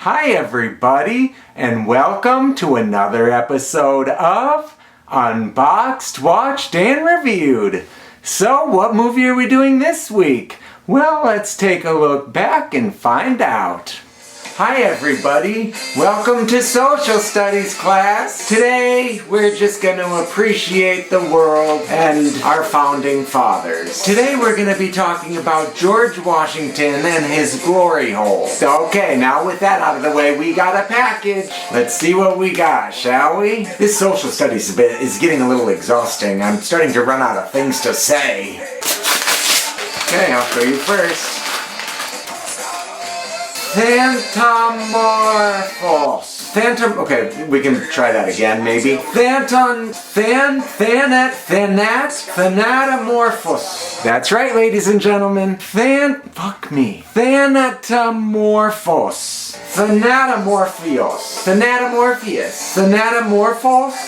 Hi everybody, and welcome to another episode of Unboxed, Watched and Reviewed. So, what movie are we doing this week? Well, let's take a look back and find out. Hi everybody, welcome to Social Studies class. Today we're just going to appreciate the world and our founding fathers. Today we're going to be talking about George Washington and his glory hole. Okay, now with that out of the way, we got a package. Let's see what we got, shall we? This Social Studies bit is getting a little exhausting. I'm starting to run out of things to say. Okay, I'll show you first. Thanatomorphose. Okay, we can try that again, maybe. Thanatomorphose. That's right, ladies and gentlemen. Thanatomorphose. Thanatomorphose.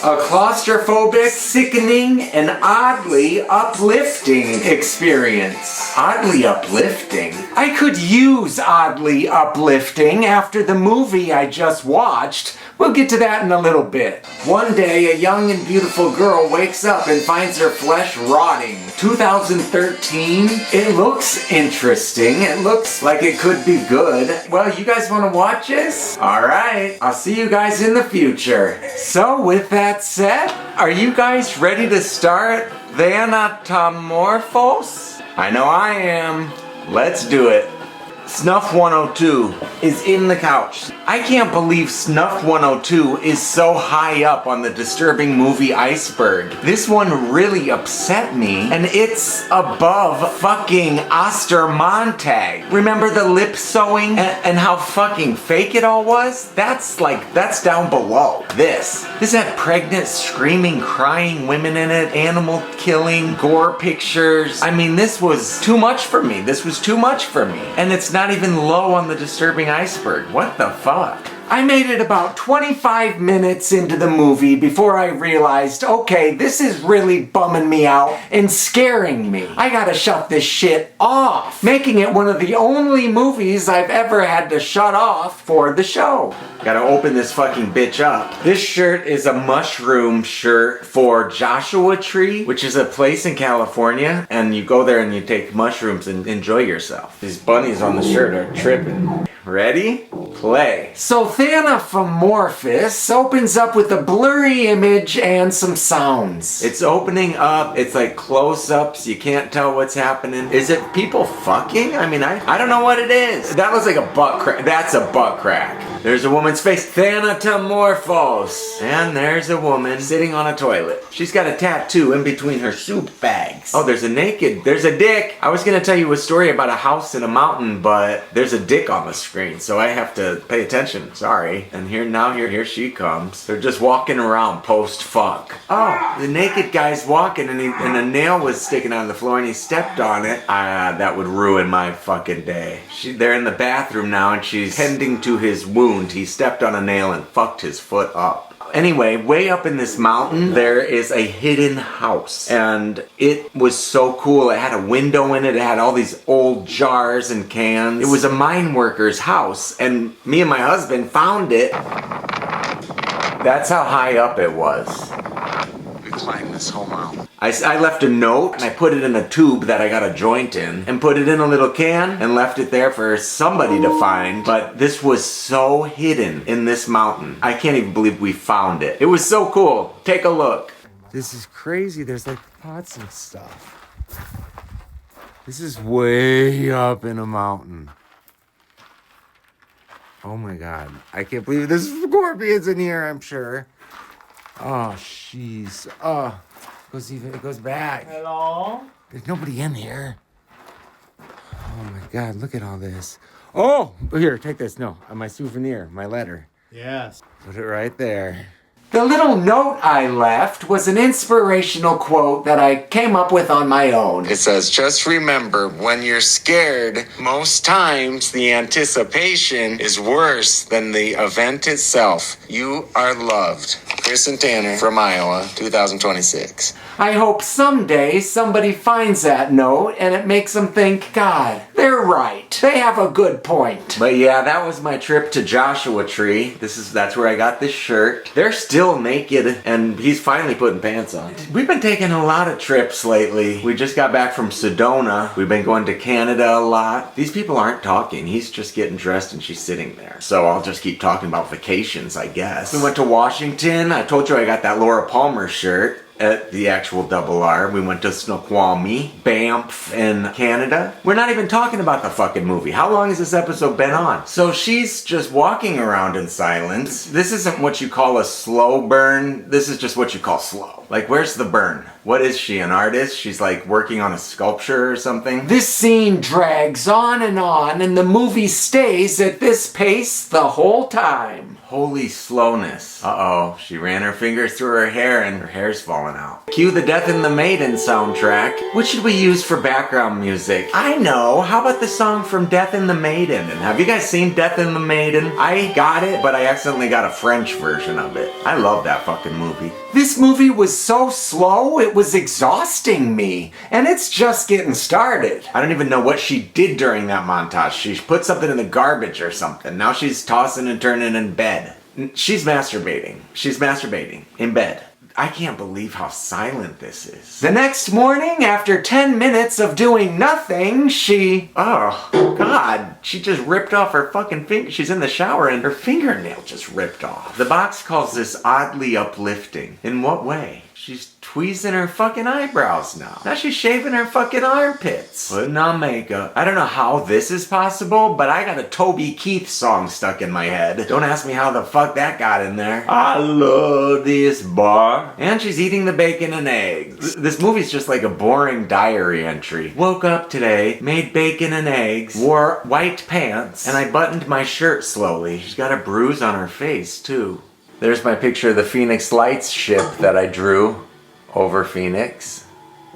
A claustrophobic, sickening, and oddly uplifting experience. Oddly uplifting? I could use oddly uplifting after the movie I just watched. We'll get to that in a little bit. One day, a young and beautiful girl wakes up and finds her flesh rotting. 2013? It looks interesting. It looks like it could be good. Well, you guys want to watch this? Alright, I'll see you guys in the future. So, with that said, are you guys ready to start Thanatomorphose? I know I am. Let's do it. Snuff 102 is in the couch. I can't believe Snuff 102 is so high up on the disturbing movie iceberg. This one really upset me, and it's above fucking Ostermontag. Remember the lip sewing and how fucking fake it all was? That's down below. This had pregnant, screaming, crying women in it, animal killing, gore pictures. I mean, this was too much for me. This was too much for me. And it's not even low on the disturbing iceberg. What the fuck? I made it about 25 minutes into the movie before I realized, okay, this is really bumming me out and scaring me. I gotta shut this shit off, making it one of the only movies I've ever had to shut off for the show. Gotta open this fucking bitch up. This shirt is a mushroom shirt for Joshua Tree, which is a place in California, and you go there and you take mushrooms and enjoy yourself. These bunnies on the shirt are tripping. Ready? Play. So Thanatomorphose opens up with a blurry image and some sounds. It's opening up, it's like close-ups, you can't tell what's happening. Is it people fucking? I mean, I don't know what it is. That looks like a butt crack. That's a butt crack. There's a woman's face. Thanatomorphose. And there's a woman sitting on a toilet. She's got a tattoo in between her soup bags. Oh, there's a dick. I was gonna tell you a story about a house in a mountain, but there's a dick on the screen, so I have to pay attention. Sorry. And here she comes. They're just walking around post-fuck. Oh, the naked guy's walking and a nail was sticking out of the floor and he stepped on it. That would ruin my fucking day. They're in the bathroom now and she's tending to his wound. He stepped on a nail and fucked his foot up. Anyway, way up in this mountain, there is a hidden house. And it was so cool. It had a window in it. It had all these old jars and cans. It was a mine worker's house. And me and my husband found it. That's how high up it was. We climbed this whole mountain. I left a note and I put it in a tube that I got a joint in and put it in a little can and left it there for somebody to find. But this was so hidden in this mountain. I can't even believe we found it. It was so cool. Take a look. This is crazy. There's like pots and stuff. This is way up in a mountain. Oh my God. I can't believe there's scorpions in here, I'm sure. Oh, jeez. Oh. It goes back. Hello? There's nobody in here. Oh my God, look at all this. Oh, here, take this. No, my souvenir, my letter. Yes. Put it right there. The little note I left was an inspirational quote that I came up with on my own. It says, just remember, when you're scared, most times the anticipation is worse than the event itself. You are loved. Chris and Tanner from Iowa, 2026. I hope someday somebody finds that note and it makes them think, God, They're right. They have a good point. But yeah, that was my trip to Joshua Tree. That's where I got this shirt. They're still naked, and he's finally putting pants on. We've been taking a lot of trips lately. We just got back from Sedona. We've been going to Canada a lot. These people aren't talking. He's just getting dressed and she's sitting there. So I'll just keep talking about vacations, I guess. We went to Washington. I told you I got that Laura Palmer shirt at the actual Double R. We went to Snoqualmie, Banff in Canada. We're not even talking about the fucking movie. How long has this episode been on? So she's just walking around in silence. This isn't what you call a slow burn. This is just what you call slow. Like, where's the burn? What is she, an artist? She's like working on a sculpture or something? This scene drags on, and the movie stays at this pace the whole time. Holy slowness. Uh-oh, she ran her fingers through her hair and her hair's falling out. Cue the Death and the Maiden soundtrack. What should we use for background music? I know, how about the song from Death and the Maiden? And have you guys seen Death and the Maiden? I got it, but I accidentally got a French version of it. I love that fucking movie. This movie was so slow, it was exhausting me. And it's just getting started. I don't even know what she did during that montage. She put something in the garbage or something. Now she's tossing and turning in bed. She's masturbating. She's masturbating in bed. I can't believe how silent this is. The next morning, after 10 minutes of doing nothing, she... Oh, God. She just ripped off her fucking finger. She's in the shower and her fingernail just ripped off. The box calls this oddly uplifting. In what way? She's tweezing her fucking eyebrows now. Now she's shaving her fucking armpits. Putting on makeup. I don't know how this is possible, but I got a Toby Keith song stuck in my head. Don't ask me how the fuck that got in there. I love this bar. And she's eating the bacon and eggs. This movie's just like a boring diary entry. Woke up today, made bacon and eggs, wore white pants, and I buttoned my shirt slowly. She's got a bruise on her face, too. There's my picture of the Phoenix Lights ship that I drew over Phoenix.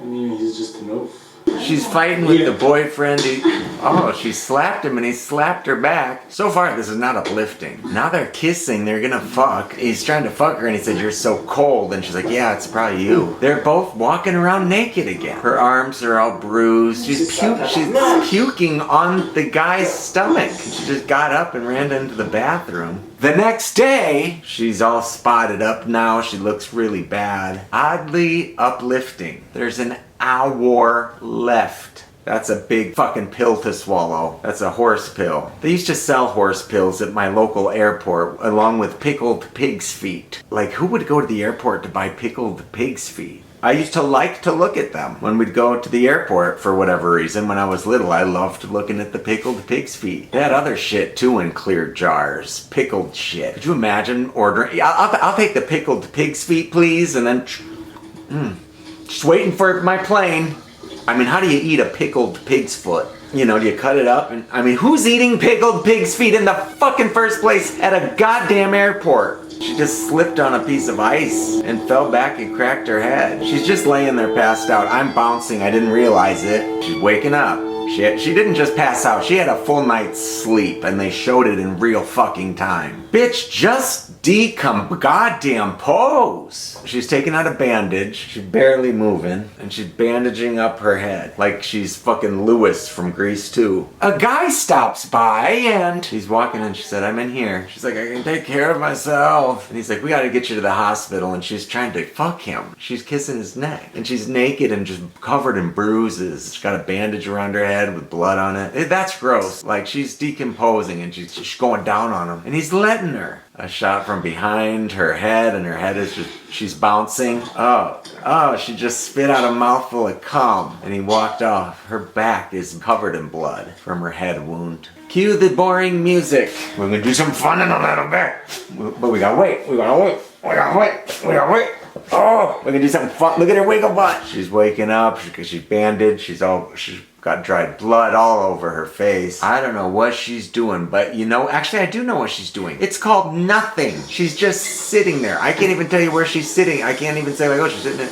I mean, he's just an oaf. She's fighting with the boyfriend. She slapped him and he slapped her back. So far, this is not uplifting. Now they're kissing, they're gonna fuck. He's trying to fuck her and he said, "You're so cold." And she's like, "Yeah, it's probably you." They're both walking around naked again. Her arms are all bruised. She's puking on the guy's stomach. She just got up and ran into the bathroom. The next day, she's all spotted up now. She looks really bad. Oddly uplifting. There's an hour left. That's a big fucking pill to swallow. That's a horse pill. They used to sell horse pills at my local airport along with pickled pig's feet. Like, who would go to the airport to buy pickled pig's feet? I used to like to look at them when we'd go to the airport for whatever reason. When I was little, I loved looking at the pickled pig's feet. They had other shit too in clear jars. Pickled shit. Could you imagine ordering? I'll take the pickled pig's feet, please, and then... Just waiting for my plane. I mean, how do you eat a pickled pig's foot? You know, do you cut it up? And I mean, who's eating pickled pig's feet in the fucking first place at a goddamn airport? She just slipped on a piece of ice and fell back and cracked her head. She's just laying there passed out. I'm bouncing. I didn't realize it. She's waking up. She didn't just pass out. She had a full night's sleep and they showed it in real fucking time. Bitch, just goddamn pose. She's taking out a bandage. She's barely moving and she's bandaging up her head like she's fucking Lewis from Grease 2. A guy stops by and... She's walking in. She said, "I'm in here." She's like, "I can take care of myself." And he's like, "We gotta get you to the hospital." And she's trying to fuck him. She's kissing his neck. And she's naked and just covered in bruises. She's got a bandage around her head with blood on it. That's gross. Like, she's decomposing and she's going down on him. And he's letting her. A shot from behind her head, and her head is just, she's bouncing. Oh, she just spit out a mouthful of cum. And he walked off. Her back is covered in blood from her head wound. Cue the boring music. We're gonna do some fun in a little bit. But we gotta wait. Oh, we're gonna do something fun. Look at her wiggle butt. She's waking up because she's bandaged. She's got dried blood all over her face. I don't know what she's doing, but you know, actually I do know what she's doing. It's called nothing. She's just sitting there. I can't even tell you where she's sitting. I can't even say like,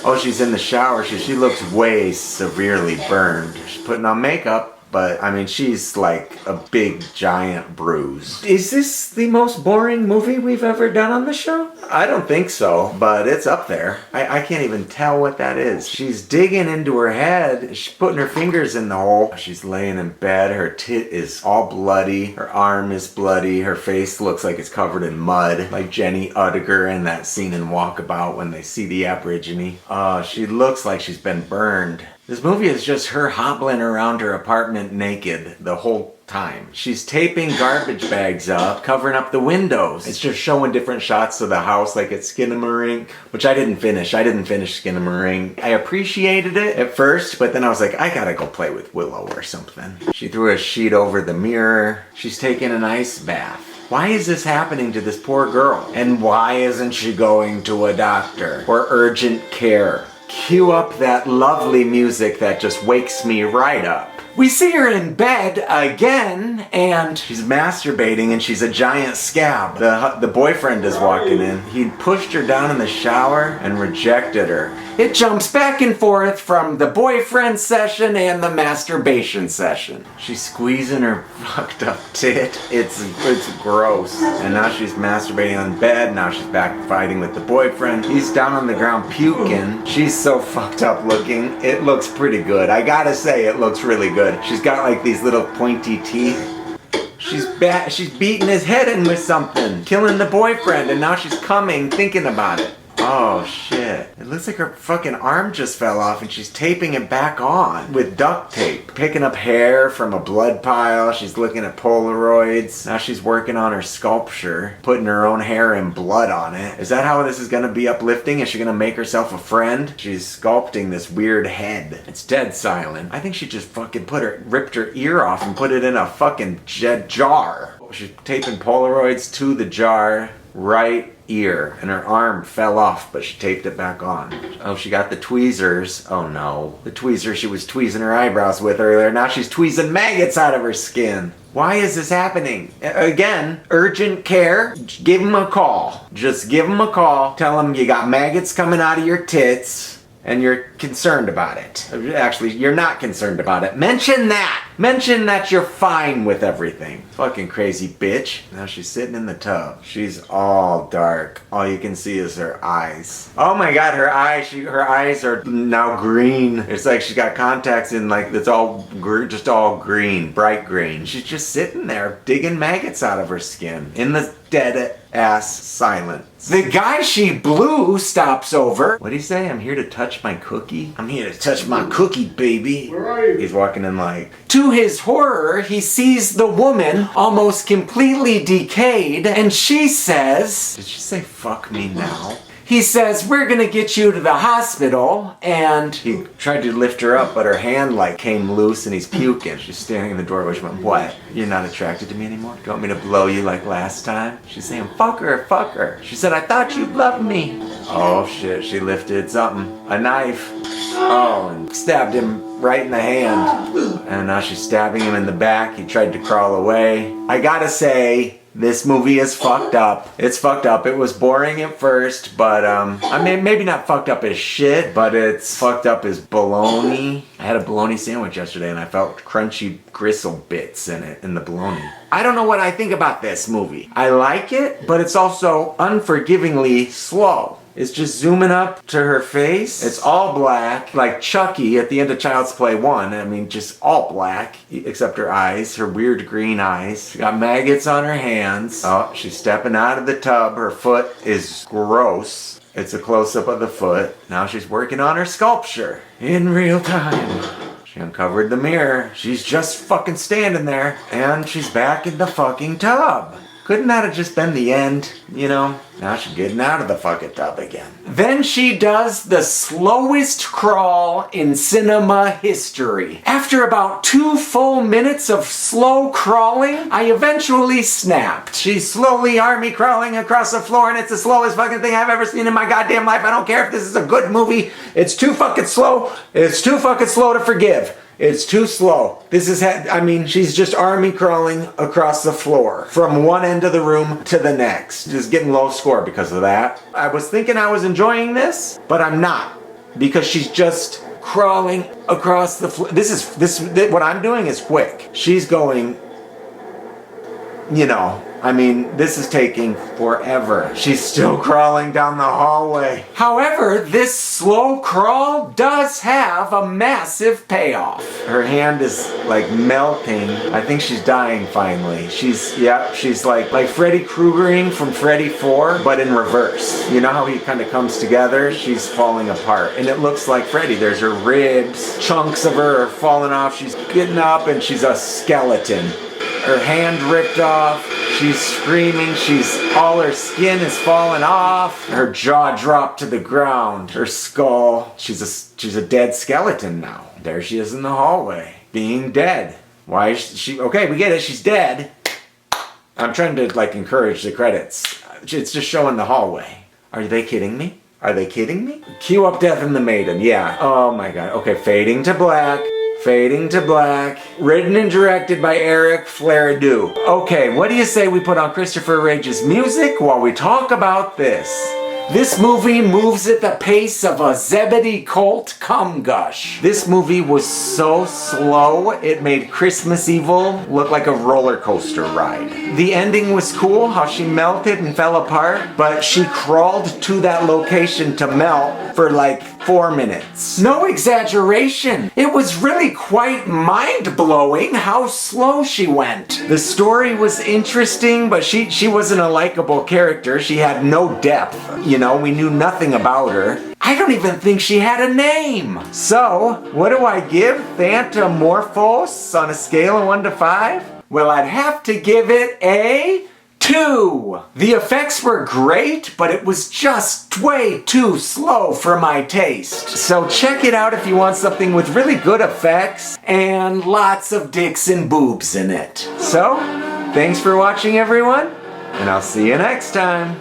oh, she's in the shower. She looks way severely burned. She's putting on makeup. but I mean, she's like a big giant bruise. Is this the most boring movie we've ever done on the show? I don't think so, but it's up there. I can't even tell what that is. She's digging into her head. She's putting her fingers in the hole. She's laying in bed. Her tit is all bloody. Her arm is bloody. Her face looks like it's covered in mud, like Jenny Uddiger in that scene in Walkabout when they see the Aborigine. She looks like she's been burned. This movie is just her hobbling around her apartment naked the whole time. She's taping garbage bags up, covering up the windows. It's just showing different shots of the house like it's Skinamarink, which I didn't finish. I didn't finish Skinamarink. I appreciated it at first, but then I was like, I gotta go play with Willow or something. She threw a sheet over the mirror. She's taking an ice bath. Why is this happening to this poor girl? And why isn't she going to a doctor or urgent care? Cue up that lovely music that just wakes me right up. We see her in bed again, and she's masturbating and she's a giant scab. The boyfriend is walking in. He pushed her down in the shower and rejected her. it jumps back and forth from the boyfriend session and the masturbation session. She's squeezing her fucked up tit. It's gross. And now she's masturbating on bed. Now she's back fighting with the boyfriend. He's down on the ground puking. She's so fucked up looking. It looks pretty good. I gotta say, it looks really good. She's got like these little pointy teeth. She's beating his head in with something, killing the boyfriend, and now she's coming, thinking about it. Oh shit. It looks like her fucking arm just fell off and she's taping it back on with duct tape. Picking up hair from a blood pile. She's looking at Polaroids. Now she's working on her sculpture, putting her own hair and blood on it. Is that how this is gonna be uplifting? Is she gonna make herself a friend? She's sculpting this weird head. It's dead silent. I think she just fucking ripped her ear off and put it in a fucking jar. She's taping Polaroids to the jar. Right ear, and her arm fell off, but she taped it back on. Oh, she got the tweezers. Oh no. The tweezers she was tweezing her eyebrows with earlier. Now she's tweezing maggots out of her skin. Why is this happening? Again, urgent care. Give him a call. Just give him a call. Tell him you got maggots coming out of your tits. And you're concerned about it. Actually, you're not concerned about it. Mention that! Mention that you're fine with everything. Fucking crazy bitch. Now she's sitting in the tub. She's all dark. All you can see is her eyes. Oh my god, her eyes are now green. It's like she's got contacts in, like, it's all just all green, bright green. She's just sitting there digging maggots out of her skin in the dead ass silence. The guy she blew stops over. What'd he say? I'm here to touch my cookie? I'm here to touch my cookie, baby. Where are you? He's walking in like... To his horror, he sees the woman almost completely decayed, and she says... Did she say fuck me now? He says, we're gonna get you to the hospital, and... He tried to lift her up, but her hand like came loose and he's puking. She's standing in the doorway. She went, what? You're not attracted to me anymore? Do you want me to blow you like last time? She's saying, fuck her, fuck her. She said, I thought you loved me. Oh shit, she lifted something. A knife. Oh, and stabbed him right in the hand. And now she's stabbing him in the back. He tried to crawl away. I gotta say... This movie is fucked up. It's fucked up. It was boring at first, but I mean, maybe not fucked up as shit, but it's fucked up as bologna. I had a bologna sandwich yesterday and I felt crunchy gristle bits in it, in the bologna. I don't know what I think about this movie. I like it, but it's also unforgivingly slow. It's just zooming up to her face. It's all black, like Chucky at the end of Child's Play 1. I mean, just all black, except her eyes, her weird green eyes. She got maggots on her hands. Oh, she's stepping out of the tub. Her foot is gross. It's a close-up of the foot. Now she's working on her sculpture in real time. She uncovered the mirror. She's just fucking standing there. And she's back in the fucking tub. Couldn't that have just been the end, you know? Now she's getting out of the fucking tub again. Then she does the slowest crawl in cinema history. After about 2 full minutes of slow crawling, I eventually snapped. She's slowly army crawling across the floor and it's the slowest fucking thing I've ever seen in my goddamn life. I don't care if this is a good movie. It's too fucking slow. It's too fucking slow to forgive. It's too slow. This is, I mean, she's just army crawling across the floor from one end of the room to the next. Just getting low score because of that. I was thinking I was enjoying this, but I'm not. Because she's just crawling across the floor. What I'm doing is quick. She's going, this is taking forever. She's still crawling down the hallway. However, this slow crawl does have a massive payoff. Her hand is like melting. I think she's dying finally. She's like Freddy Kruegering from Freddy 4, but in reverse. You know how he kind of comes together? She's falling apart. And it looks like Freddy. There's her ribs. Chunks of her are falling off. She's getting up and she's a skeleton. Her hand ripped off. She's screaming. All her skin is falling off. Her jaw dropped to the ground. Her skull. She's a dead skeleton now. There she is in the hallway, being dead. Why is she? Okay, we get it. She's dead. I'm trying to encourage the credits. It's just showing the hallway. Are they kidding me? Are they kidding me? Cue up Death and the Maiden. Yeah. Oh my God. Okay, fading to black. Fading to black. Written and directed by Eric Falardeau. Okay, what do you say we put on Christopher Rage's music while we talk about this? This movie moves at the pace of a Zebedee Colt cum gush. This movie was so slow, it made Christmas Evil look like a roller coaster ride. The ending was cool, how she melted and fell apart, but she crawled to that location to melt for 4 minutes. No exaggeration. It was really quite mind-blowing how slow she went. The story was interesting, but she wasn't a likable character. She had no depth. We knew nothing about her. I don't even think she had a name. So, what do I give Thanatomorphose on a scale of 1 to 5? Well, I'd have to give it a 2. The effects were great, but it was just way too slow for my taste. So check it out if you want something with really good effects and lots of dicks and boobs in it. So, thanks for watching everyone, and I'll see you next time.